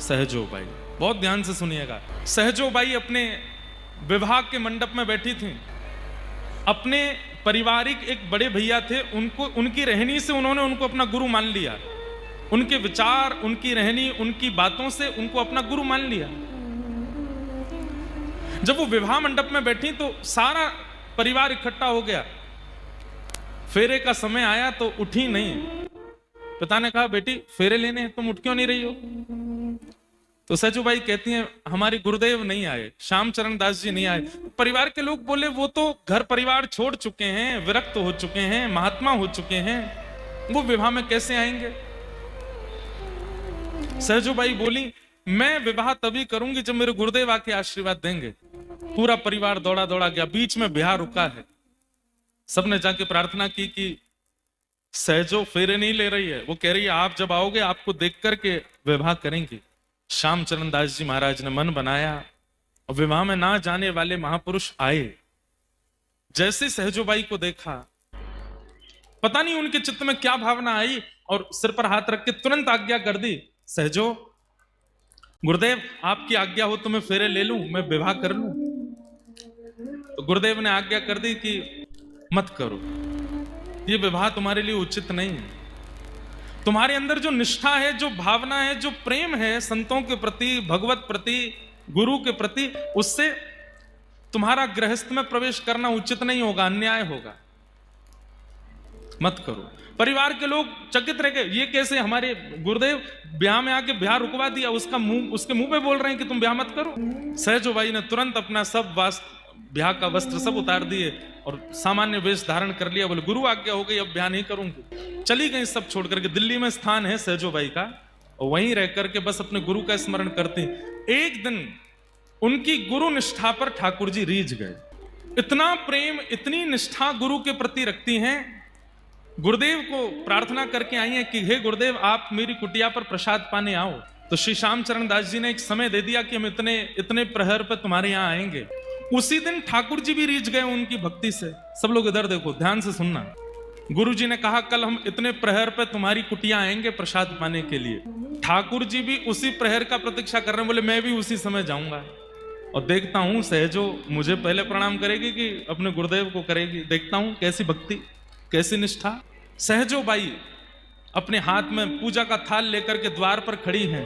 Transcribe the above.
सहजोबाई, बहुत ध्यान से सुनिएगा। सहजोबाई अपने विवाह के मंडप में बैठी थी। अपने पारिवारिक एक बड़े भैया थे, उनको उनकी रहनी से उन्होंने उनको अपना गुरु मान लिया। उनके विचार, उनकी रहनी, उनकी बातों से उनको अपना गुरु मान लिया। जब वो विवाह मंडप में बैठी तो सारा परिवार इकट्ठा हो गया। फेरे का समय आया तो उठी नहीं। पिता ने कहा, बेटी फेरे लेने हैं, तुम उठ क्यों नहीं रही हो? तो सहजोबाई कहती हैं, हमारे गुरुदेव नहीं आए, श्याम चरण दास जी नहीं आए। परिवार के लोग बोले, वो तो घर परिवार छोड़ चुके हैं, विरक्त हो चुके हैं, महात्मा हो चुके हैं, वो विवाह में कैसे आएंगे? सहजोबाई बोली, मैं विवाह तभी करूंगी जब मेरे गुरुदेव आके आशीर्वाद देंगे। पूरा परिवार दौड़ा दौड़ा गया, बीच में ब्याह रुका है। सबने जाके प्रार्थना की कि सहजो फेरे नहीं ले रही है। वो कह रही है, आप जब आओगे आपको देख करके विवाह करेंगे। श्याम चरण दास जी महाराज ने मन बनाया और विवाह में ना जाने वाले महापुरुष आए। जैसे सहजोबाई को देखा, पता नहीं उनके चित्त में क्या भावना आई, और सिर पर हाथ रख के तुरंत आज्ञा कर दी, सहजो गुरुदेव आपकी आज्ञा हो तो मैं फेरे ले लूं, मैं विवाह कर लूं। तो गुरुदेव ने आज्ञा कर दी कि मत करो, ये विवाह तुम्हारे लिए उचित नहीं है। तुम्हारे अंदर जो निष्ठा है, जो भावना है, जो प्रेम है संतों के प्रति, भगवत प्रति, गुरु के प्रति, उससे तुम्हारा गृहस्थ में प्रवेश करना उचित नहीं होगा, अन्याय होगा, मत करो। परिवार के लोग चकित रह गए, ये कैसे हमारे गुरुदेव ब्याह में आके ब्याह रुकवा दिया, उसके मुंह पे बोल रहे हैं कि तुम ब्याह मत करो। सहजोबाई ने तुरंत अपना सब ब्याह का वस्त्र सब उतार दिए और सामान्य वेश धारण कर लिया। बोले, गुरु आज्ञा हो गई, अब ब्याह नहीं करूंगी। चली गई सब छोड़ करके। दिल्ली में स्थान है सहजोबाई का, और वहीं रह करके बस अपने गुरु का स्मरण करती। एक दिन उनकी गुरु निष्ठा पर ठाकुर जी रीझ गए। इतना प्रेम, इतनी निष्ठा गुरु के प्रति रखती हैं। गुरुदेव को प्रार्थना करके आई है कि हे गुरुदेव, आप मेरी कुटिया पर प्रसाद पाने आओ। तो श्री श्याम चरण दास जी ने एक समय दे दिया कि हम इतने प्रहर पर तुम्हारे यहाँ आएंगे। उसी दिन ठाकुर जी भी रीझ गए उनकी भक्ति से। सब लोग इधर देखो, ध्यान से सुनना। गुरु जी ने कहा, कल हम इतने प्रहर पे तुम्हारी कुटिया आएंगे प्रसाद पाने के लिए। ठाकुर जी भी उसी प्रहर का प्रतीक्षा कर रहे हैं। बोले, मैं भी उसी समय जाऊंगा और देखता हूं सहजो मुझे पहले प्रणाम करेगी कि अपने गुरुदेव को करेगी। देखता हूं कैसी भक्ति, कैसी निष्ठा। सहजोबाई अपने हाथ में पूजा का थाल लेकर के द्वार पर खड़ी हैं।